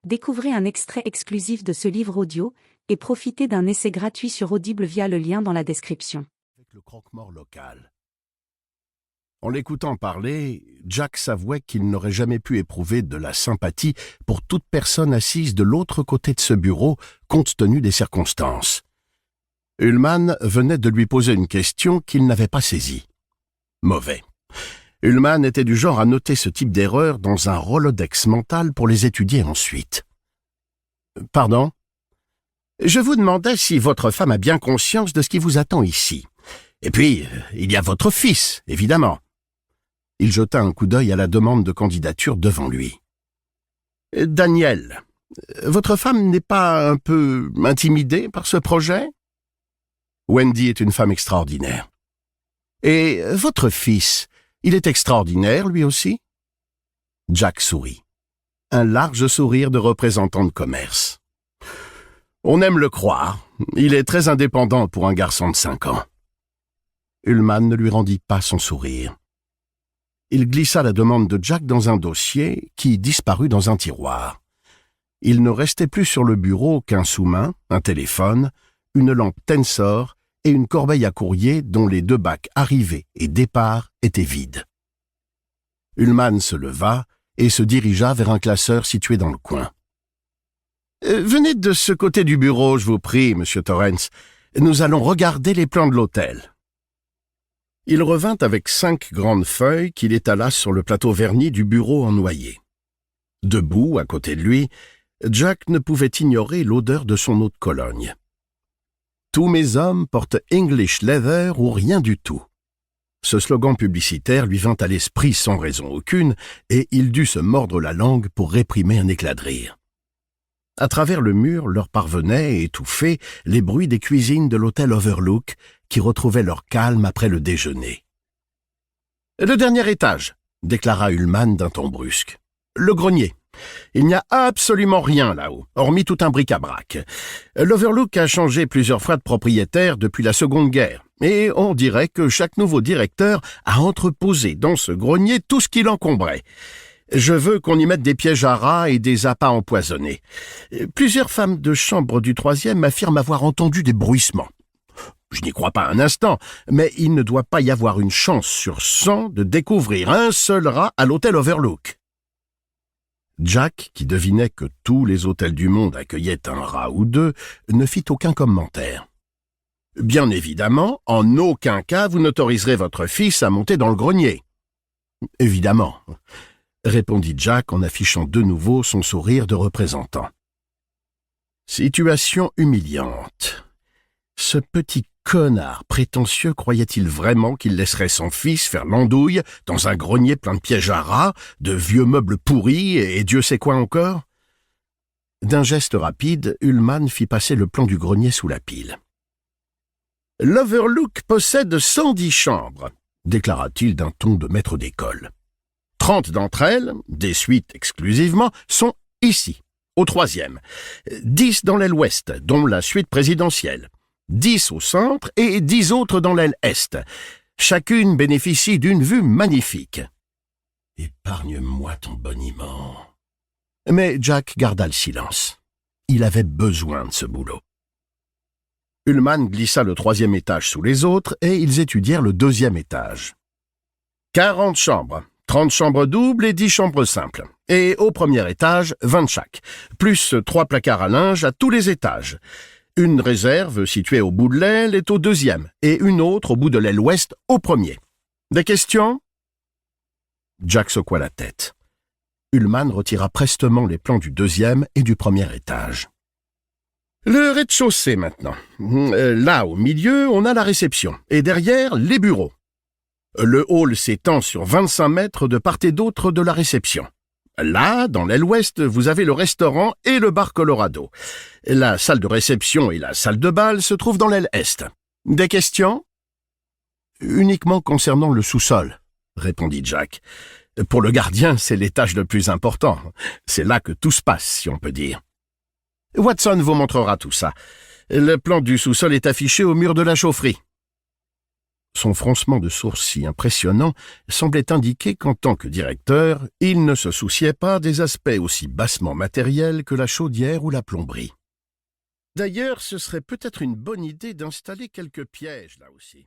Découvrez un extrait exclusif de ce livre audio et profitez d'un essai gratuit sur Audible via le lien dans la description. Avec le croque-mort local. En l'écoutant parler, Jack s'avouait qu'il n'aurait jamais pu éprouver de la sympathie pour toute personne assise de l'autre côté de ce bureau, compte tenu des circonstances. Ullman venait de lui poser une question qu'il n'avait pas saisie. Mauvais. Ullman était du genre à noter ce type d'erreur dans un Rolodex mental pour les étudier ensuite. « Pardon ? Je vous demandais si votre femme a bien conscience de ce qui vous attend ici. Et puis, il y a votre fils, évidemment. » Il jeta un coup d'œil à la demande de candidature devant lui. « Daniel, votre femme n'est pas un peu intimidée par ce projet ? Wendy est une femme extraordinaire. Et votre fils, il est extraordinaire, lui aussi ? Jack sourit. Un large sourire de représentant de commerce. On aime le croire. Il est très indépendant pour un garçon de 5 ans. Ullman ne lui rendit pas son sourire. Il glissa la demande de Jack dans un dossier qui disparut dans un tiroir. Il ne restait plus sur le bureau qu'un sous-main, un téléphone, une lampe Tensor et une corbeille à courrier dont les 2 bacs arrivée et départ étaient vides. Ullman se leva et se dirigea vers un classeur situé dans le coin. « Venez de ce côté du bureau, je vous prie, Monsieur Torrance. Nous allons regarder les plans de l'hôtel. » Il revint avec 5 grandes feuilles qu'il étala sur le plateau verni du bureau en noyer. Debout, à côté de lui, Jack ne pouvait ignorer l'odeur de son eau de Cologne. Tous mes hommes portent English Leather ou rien du tout. Ce slogan publicitaire lui vint à l'esprit sans raison aucune, et il dut se mordre la langue pour réprimer un éclat de rire. À travers le mur leur parvenaient, étouffés, les bruits des cuisines de l'hôtel Overlook, qui retrouvaient leur calme après le déjeuner. « Le dernier étage », déclara Ullman d'un ton brusque. « Le grenier. Il n'y a absolument rien là-haut, hormis tout un bric-à-brac. L'Overlook a changé plusieurs fois de propriétaire depuis la Seconde Guerre, et on dirait que chaque nouveau directeur a entreposé dans ce grenier tout ce qui l'encombrait. Je veux qu'on y mette des pièges à rats et des appâts empoisonnés. Plusieurs femmes de chambre du 3e affirment avoir entendu des bruissements. Je n'y crois pas un instant, mais il ne doit pas y avoir une chance sur 100 de découvrir un seul rat à l'hôtel Overlook. » Jack, qui devinait que tous les hôtels du monde accueillaient un rat ou 2, ne fit aucun commentaire. « Bien évidemment, en aucun cas vous n'autoriserez votre fils à monter dans le grenier. »« Évidemment. » répondit Jack en affichant de nouveau son sourire de représentant. Situation humiliante. Ce petit connard prétentieux croyait-il vraiment qu'il laisserait son fils faire l'andouille dans un grenier plein de pièges à rats, de vieux meubles pourris et Dieu sait quoi encore ? D'un geste rapide, Ullman fit passer le plan du grenier sous la pile. « L'Overlook possède 110 chambres, déclara-t-il d'un ton de maître d'école. 30 d'entre elles, des suites exclusivement, sont ici, au 3e. 10 dans l'aile ouest, dont la suite présidentielle. 10 au centre et 10 autres dans l'aile est. Chacune bénéficie d'une vue magnifique. « Épargne-moi ton boniment. » Mais Jack garda le silence. Il avait besoin de ce boulot. Ullman glissa le 3e étage sous les autres et ils étudièrent le 2e étage. 40 chambres. 30 chambres doubles et 10 chambres simples. Et au 1er étage, 20 chaque, plus 3 placards à linge à tous les étages. Une réserve située au bout de l'aile est au 2e, et une autre au bout de l'aile ouest au 1er. Des questions ? Jack secoua la tête. Ullman retira prestement les plans du 2e et du 1er étage. Le rez-de-chaussée maintenant. Là, au milieu, on a la réception, et derrière, les bureaux. Le hall s'étend sur 25 mètres de part et d'autre de la réception. Là, dans l'aile ouest, vous avez le restaurant et le bar Colorado. La salle de réception et la salle de bal se trouvent dans l'aile est. Des questions ? Uniquement concernant le sous-sol, répondit Jack. Pour le gardien, c'est l'étage le plus important. C'est là que tout se passe, si on peut dire. Watson vous montrera tout ça. Le plan du sous-sol est affiché au mur de la chaufferie. Son froncement de sourcils impressionnant semblait indiquer qu'en tant que directeur, il ne se souciait pas des aspects aussi bassement matériels que la chaudière ou la plomberie. D'ailleurs, ce serait peut-être une bonne idée d'installer quelques pièges là aussi.